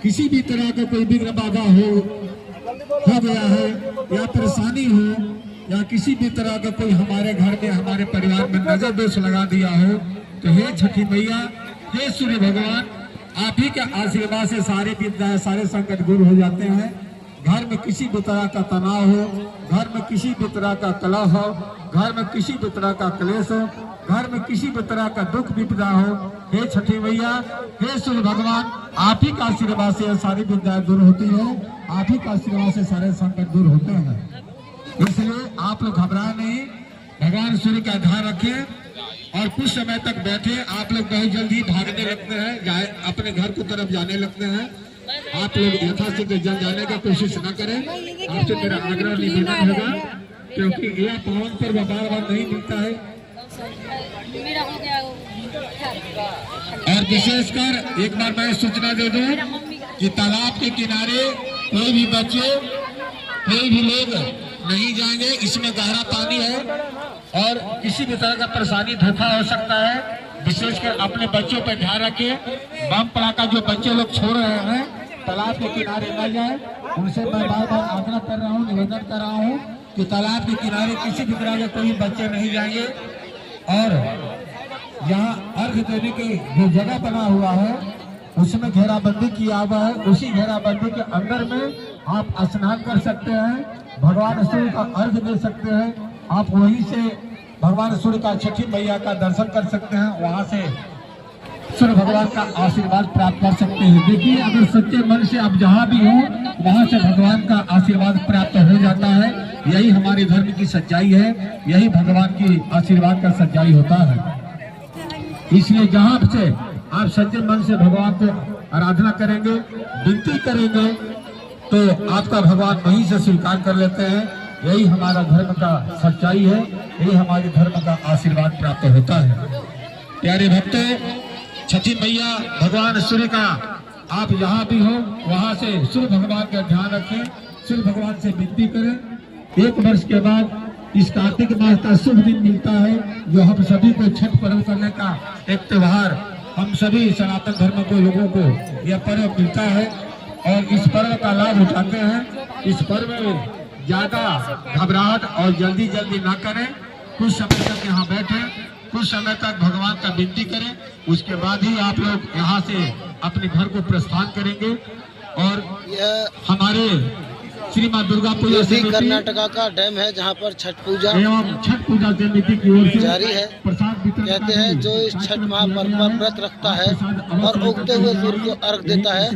किसी भी तरह का कोई विघ्न बाधा हो गया है या परेशानी हो या किसी भी तरह का कोई हमारे घर में हमारे परिवार में नजर दोष लगा दिया हो, तो हे छठी मैया, हे सूर्य भगवान, आप ही के आशीर्वाद से सारे विद्या सारे संकट दूर हो जाते हैं। घर में किसी भी तरह का तनाव हो, घर में किसी भी तरह का कलह हो, घर में किसी भी तरह का क्लेश हो, घर में किसी भी तरह का दुख विपदा हो, हे छठी मैया, हे सूर्य भगवान, आप ही का आशीर्वाद से सारी विद्याएं दूर होती है, आप ही का आशीर्वाद से सारे संकट दूर होते हैं। इसलिए आप लोग घबराए नहीं, भगवान सूर्य का ध्यान रखें और कुछ समय तक बैठे। आप लोग बहुत जल्दी भागने लगते हैं, अपने घर की तरफ जाने लगते हैं। आप लोग यथाशीघ्र जल जाने की कोशिश न करें। आपसे मेरा आग्रह निवेदन होगा, क्योंकि यह पावन पर्व बार बार नहीं मिलता है। और विशेषकर एक बार मैं सूचना दे दूं कि तालाब के किनारे कोई भी बच्चे, कोई भी लोग नहीं जाएंगे। इसमें गहरा पानी है और किसी भी तरह का परेशानी धोखा हो सकता है। विशेषकर अपने बच्चों पर ध्यान रखें। बम पटाखा जो बच्चे लोग छोड़ रहे हैं तालाब के किनारे न जाए, उनसे मैं बार बार आग्रह कर रहा हूँ, निवेदन कर रहा हूँ कि तालाब के किनारे किसी भी तरह के कोई बच्चे नहीं जाएंगे। और यहाँ अर्घ देने की जो जगह बना हुआ है उसमें घेराबंदी किया हुआ है। उसी घेराबंदी के अंदर में आप स्नान कर सकते हैं, भगवान सूर्य का अर्घ दे सकते हैं। आप वहीं से भगवान सूर्य का, छठी मैया का दर्शन कर सकते हैं, वहां से सूर्य भगवान का आशीर्वाद प्राप्त कर सकते हैं। देखिए, अगर सच्चे मन से आप जहाँ भी हो वहां से भगवान का आशीर्वाद प्राप्त हो जाता है। यही हमारे धर्म की सच्चाई है, यही भगवान की आशीर्वाद का सच्चाई होता है। इसलिए जहाँ से आप सच्चे मन से भगवान को आराधना करेंगे, विनती करेंगे, तो आपका भगवान वहीं से स्वीकार कर लेते हैं। यही हमारा धर्म का सच्चाई है, यही हमारे धर्म का आशीर्वाद प्राप्त होता है। प्यारे भक्तों, छठी मैया, भगवान सूर्य का आप जहाँ भी हो वहाँ से सूर्य भगवान का ध्यान रखें, सूर्य भगवान से विनती करें। 1 वर्ष के बाद इस कार्तिक मास का शुभ दिन मिलता है, जो हम सभी को छठ पर्व करने का एक त्योहार, हम सभी सनातन धर्म के लोगों को यह पर्व मिलता है और इस पर्व का लाभ उठाते हैं। इस पर्व में ज्यादा घबराहट और जल्दी ना करें। कुछ समय तक यहाँ बैठे, कुछ समय तक भगवान का विनती करें, उसके बाद ही आप लोग यहाँ से अपने घर को प्रस्थान करेंगे। और हमारे श्री माँ दुर्गा पूजा समिति कर्नाटका का डैम है जहाँ पर छठ पूजा एवं छठ पूजा समिति की ओर से जारी है। प्रसाद वितरण कहते हैं जो इस छठ महापर्व पर व्रत रखता है और उगते हुए सूर्य को अर्घ देता है,